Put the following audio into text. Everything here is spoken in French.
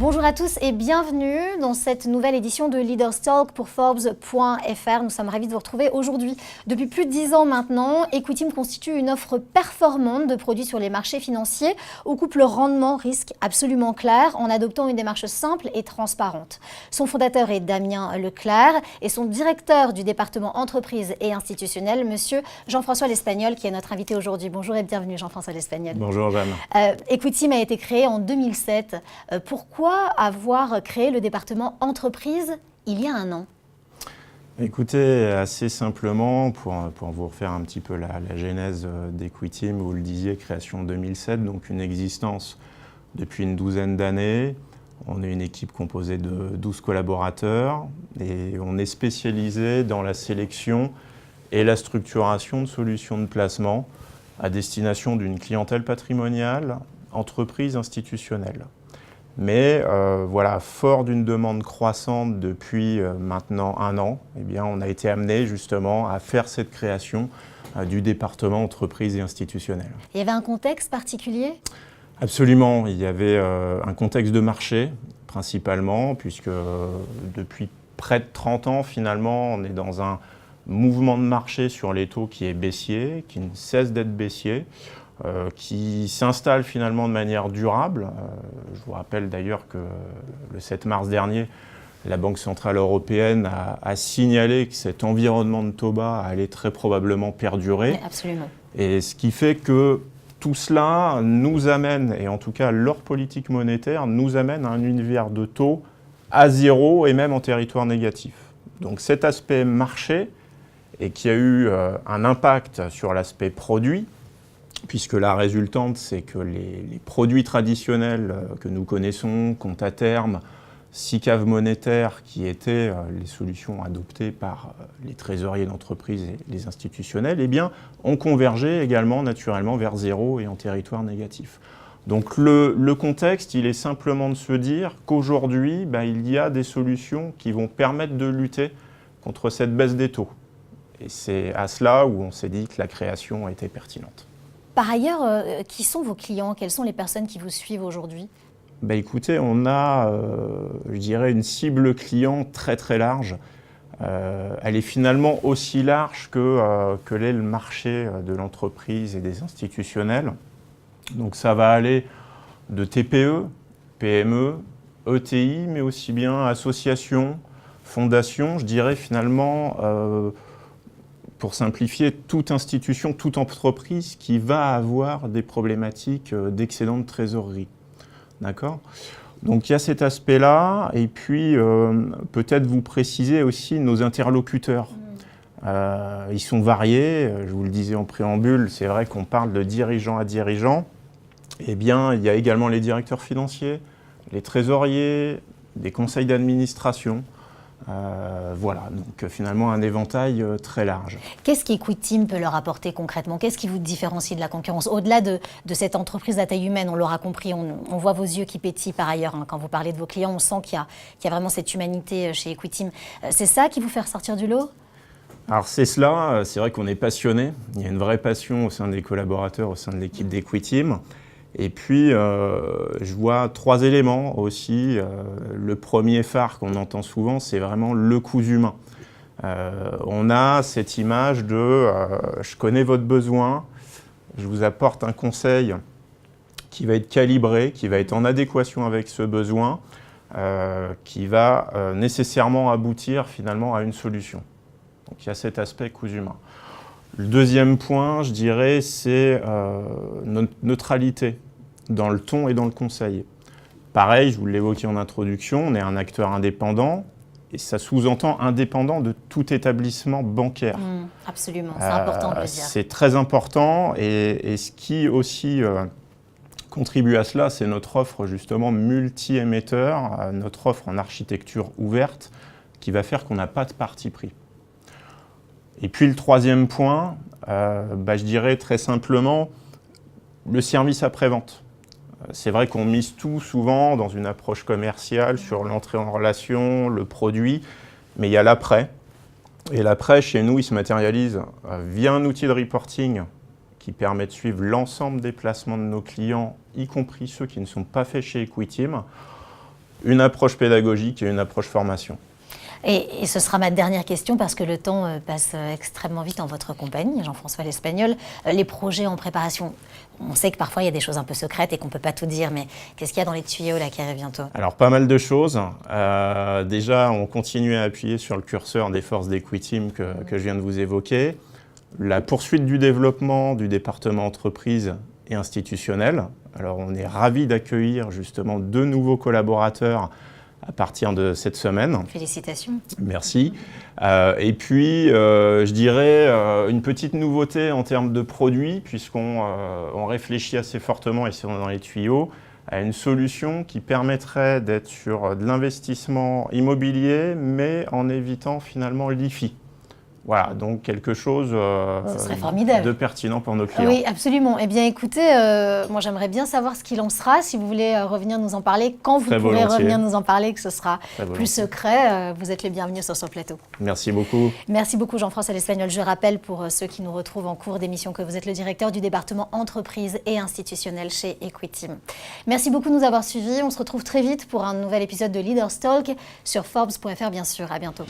Bonjour à tous et bienvenue dans cette nouvelle édition de Leaders Talk pour Forbes.fr. Nous sommes ravis de vous retrouver aujourd'hui. Depuis plus de 10 ans maintenant, Equitim constitue une offre performante de produits sur les marchés financiers au couple rendement-risque absolument clair en adoptant une démarche simple et transparente. Son fondateur est Damien Leclerc et son directeur du département entreprise et institutionnel, monsieur Jean-François L'Espagnol, qui est notre invité aujourd'hui. Bonjour et bienvenue Jean-François L'Espagnol. Bonjour Jeanne. Equitim a été créé en 2007. Pourquoi avoir créé le département entreprise il y a un an? Écoutez, assez simplement, pour vous refaire un petit peu la genèse d'Equitim, vous le disiez, création en 2007, donc une existence depuis une douzaine d'années. On est une équipe composée de 12 collaborateurs et on est spécialisé dans la sélection et la structuration de solutions de placement à destination d'une clientèle patrimoniale, entreprise, institutionnelle. Mais voilà, fort d'une demande croissante depuis maintenant un an, eh bien, on a été amené justement à faire cette création du département entreprise et institutionnel. Il y avait un contexte particulier? Absolument, il y avait un contexte de marché principalement, puisque depuis près de 30 ans finalement, on est dans un mouvement de marché sur les taux qui est baissier, qui ne cesse d'être baissier. Qui s'installe finalement de manière durable. Je vous rappelle d'ailleurs que le 7 mars dernier, la Banque Centrale Européenne a signalé que cet environnement de taux bas allait très probablement perdurer. Oui, absolument. Et ce qui fait que tout cela nous amène, et en tout cas leur politique monétaire, nous amène à un univers de taux à zéro et même en territoire négatif. Donc cet aspect marché, et qui a eu un impact sur l'aspect produit, puisque la résultante, c'est que les produits traditionnels que nous connaissons, compte à terme, SICAV monétaire, qui étaient les solutions adoptées par les trésoriers d'entreprise et les institutionnels, eh bien, ont convergé également naturellement vers zéro et en territoire négatif. Donc le contexte, il est simplement de se dire qu'aujourd'hui, il y a des solutions qui vont permettre de lutter contre cette baisse des taux. Et c'est à cela où on s'est dit que la création était pertinente. Par ailleurs, qui sont vos clients? Quelles sont les personnes qui vous suivent aujourd'hui? Écoutez, on a, je dirais, une cible client très très large. Elle est finalement aussi large que l'est le marché de l'entreprise et des institutionnels. Donc ça va aller de TPE, PME, ETI, mais aussi bien associations, fondations, je dirais finalement... pour simplifier, toute institution, toute entreprise qui va avoir des problématiques d'excédent de trésorerie. D'accord ? Donc il y a cet aspect-là, et puis peut-être vous préciser aussi nos interlocuteurs. Ils sont variés, je vous le disais en préambule, c'est vrai qu'on parle de dirigeant à dirigeant. Eh bien, il y a également les directeurs financiers, les trésoriers, des conseils d'administration. Voilà, donc finalement un éventail très large. Qu'est-ce qu'Equitim peut leur apporter concrètement? Qu'est-ce qui vous différencie de la concurrence? Au-delà de cette entreprise à taille humaine, on l'aura compris, on voit vos yeux qui pétillent par ailleurs. Quand vous parlez de vos clients, on sent qu'il y a vraiment cette humanité chez Equitim. C'est ça qui vous fait ressortir du lot? Alors c'est cela, c'est vrai qu'on est passionné. Il y a une vraie passion au sein des collaborateurs, au sein de l'équipe d'Equitim. Et puis, je vois 3 éléments aussi. Le premier phare qu'on entend souvent, c'est vraiment le coût humain. On a cette image de je connais votre besoin, je vous apporte un conseil qui va être calibré, qui va être en adéquation avec ce besoin, qui va nécessairement aboutir finalement à une solution. Donc il y a cet aspect coût humain. Le deuxième point, je dirais, c'est notre neutralité dans le ton et dans le conseil. Pareil, je vous l'évoquais en introduction, on est un acteur indépendant et ça sous-entend indépendant de tout établissement bancaire. Absolument, c'est important de le dire. C'est très important et ce qui aussi contribue à cela, c'est notre offre justement multi-émetteur, notre offre en architecture ouverte qui va faire qu'on n'a pas de parti pris. Et puis le troisième point, je dirais très simplement, le service après-vente. C'est vrai qu'on mise tout souvent dans une approche commerciale sur l'entrée en relation, le produit, mais il y a l'après. Et l'après, chez nous, il se matérialise via un outil de reporting qui permet de suivre l'ensemble des placements de nos clients, y compris ceux qui ne sont pas faits chez Equitim, une approche pédagogique et une approche formation. Et ce sera ma dernière question parce que le temps passe extrêmement vite en votre compagnie, Jean-François L'Espagnol. Les projets en préparation, on sait que parfois il y a des choses un peu secrètes et qu'on ne peut pas tout dire, mais qu'est-ce qu'il y a dans les tuyaux là qui arrive bientôt? Alors pas mal de choses. Déjà, on continue à appuyer sur le curseur des forces d'Equiteam que je viens de vous évoquer. La poursuite du développement du département entreprise et institutionnel. Alors on est ravis d'accueillir justement 2 nouveaux collaborateurs à partir de cette semaine. Félicitations. Merci. Et puis, je dirais une petite nouveauté en termes de produits, puisqu'on réfléchit assez fortement, et c'est dans les tuyaux, à une solution qui permettrait d'être sur de l'investissement immobilier, mais en évitant finalement l'IFI. Voilà, donc quelque chose Ce serait formidable. De pertinent pour nos clients. Oui, absolument. Eh bien, écoutez, moi j'aimerais bien savoir ce qu'il en sera. Si vous voulez revenir nous en parler, quand vous pourrez revenir nous en parler, que ce sera plus secret, vous êtes les bienvenus sur ce plateau. Merci beaucoup. Merci beaucoup Jean-François L'Espagnol. Je rappelle pour ceux qui nous retrouvent en cours d'émission que vous êtes le directeur du département entreprise et institutionnel chez Equiteam. Merci beaucoup de nous avoir suivis. On se retrouve très vite pour un nouvel épisode de Leaders Talk sur Forbes.fr bien sûr. À bientôt.